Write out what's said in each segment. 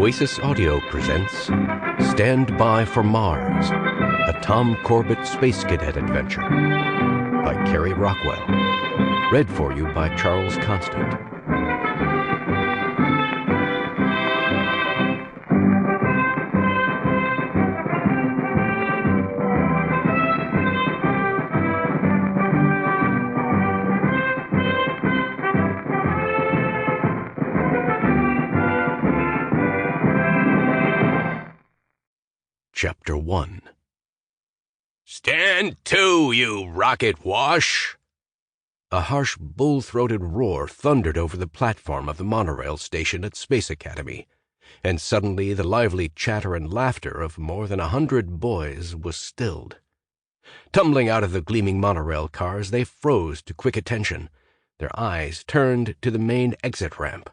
Oasis Audio presents Stand By for Mars, a Tom Corbett Space Cadet adventure by Carey Rockwell. Read for you by Charles Constant. Chapter 1. "Stand to, you rocket wash!" A harsh, bull-throated roar thundered over the platform of the monorail station at Space Academy, and suddenly the lively chatter and laughter of more than 100 boys was stilled. Tumbling out of the gleaming monorail cars, they froze to quick attention, their eyes turned to the main exit ramp.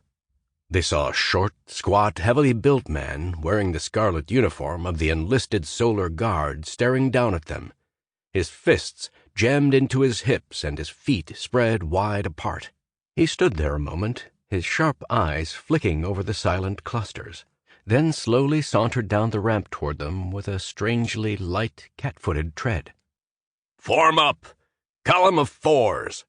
They saw a short, squat, heavily built man wearing the scarlet uniform of the enlisted Solar Guard staring down at them, his fists jammed into his hips and his feet spread wide apart. He stood there a moment, his sharp eyes flicking over the silent clusters, then slowly sauntered down the ramp toward them with a strangely light, cat-footed tread. "Form up! Column of fours!"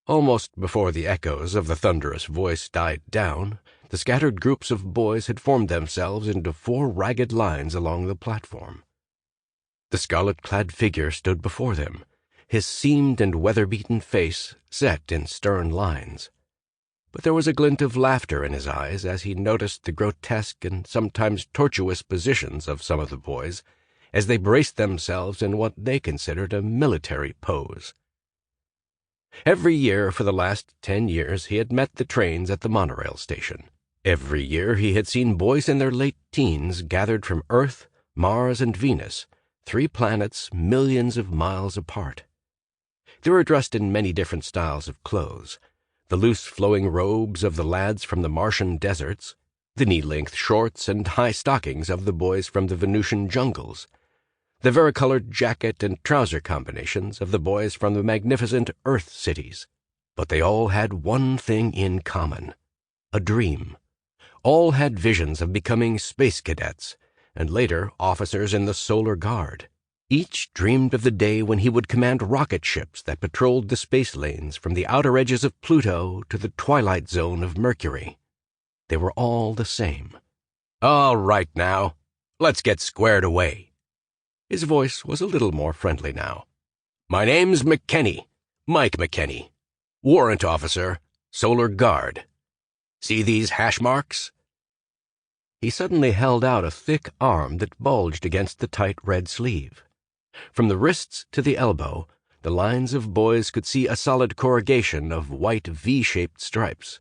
Almost before the echoes of the thunderous voice died down, the scattered groups of boys had formed themselves into 4 ragged lines along the platform. The scarlet-clad figure stood before them, his seamed and weather-beaten face set in stern lines. But there was a glint of laughter in his eyes as he noticed the grotesque and sometimes tortuous positions of some of the boys as they braced themselves in what they considered a military pose. Every year for the last 10 years he had met the trains at the monorail station. Every year he had seen boys in their late teens gathered from Earth, Mars, and Venus, 3 planets millions of miles apart. They were dressed in many different styles of clothes: the loose flowing robes of the lads from the Martian deserts, the knee-length shorts and high stockings of the boys from the Venusian jungles, the varicolored jacket and trouser combinations of the boys from the magnificent Earth cities. But they all had one thing in common: a dream. All had visions of becoming space cadets, and later officers in the Solar Guard. Each dreamed of the day when he would command rocket ships that patrolled the space lanes from the outer edges of Pluto to the twilight zone of Mercury. They were all the same. "All right now, let's get squared away." His voice was a little more friendly now. "My name's McKenney, Mike McKenney, warrant officer, Solar Guard. See these hash marks?" He suddenly held out a thick arm that bulged against the tight red sleeve. From the wrists to the elbow, the lines of boys could see a solid corrugation of white V-shaped stripes.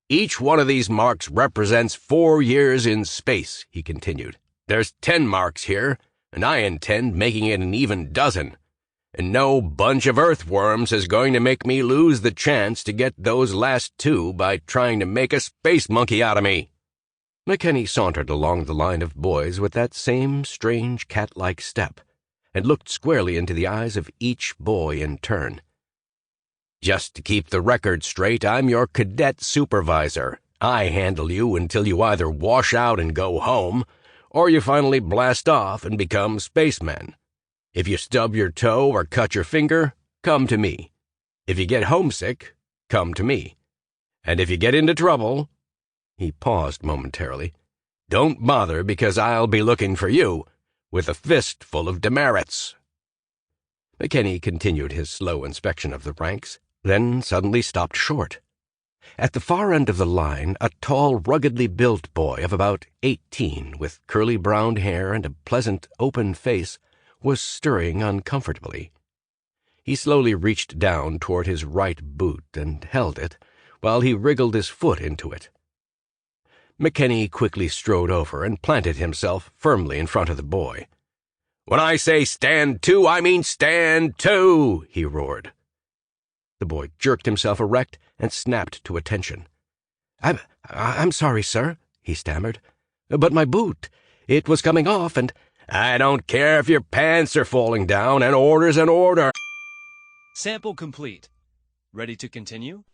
"Each one of these marks represents 4 years in space," he continued. "There's 10 marks here, and I intend making it an even dozen. And no bunch of earthworms is going to make me lose the chance to get those last 2 by trying to make a space monkey out of me." McKenney sauntered along the line of boys with that same strange cat-like step, and looked squarely into the eyes of each boy in turn. "Just to keep the record straight, I'm your cadet supervisor. I handle you until you either wash out and go home, or you finally blast off and become spacemen. If you stub your toe or cut your finger, come to me. If you get homesick, come to me. And if you get into trouble—" he paused momentarily— "don't bother, because I'll be looking for you with a fist full of demerits." McKenney continued his slow inspection of the ranks, then suddenly stopped short. At the far end of the line, a tall, ruggedly built boy of about 18, with curly brown hair and a pleasant, open face, was stirring uncomfortably. He slowly reached down toward his right boot and held it, while he wriggled his foot into it. McKenney quickly strode over and planted himself firmly in front of the boy. "When I say stand to, I mean stand to!" he roared. The boy jerked himself erect and snapped to attention. I'm sorry, sir," he stammered, "but my boot, it was coming off and—" "I don't care if your pants are falling down, an order's an order." Sample complete. Ready to continue?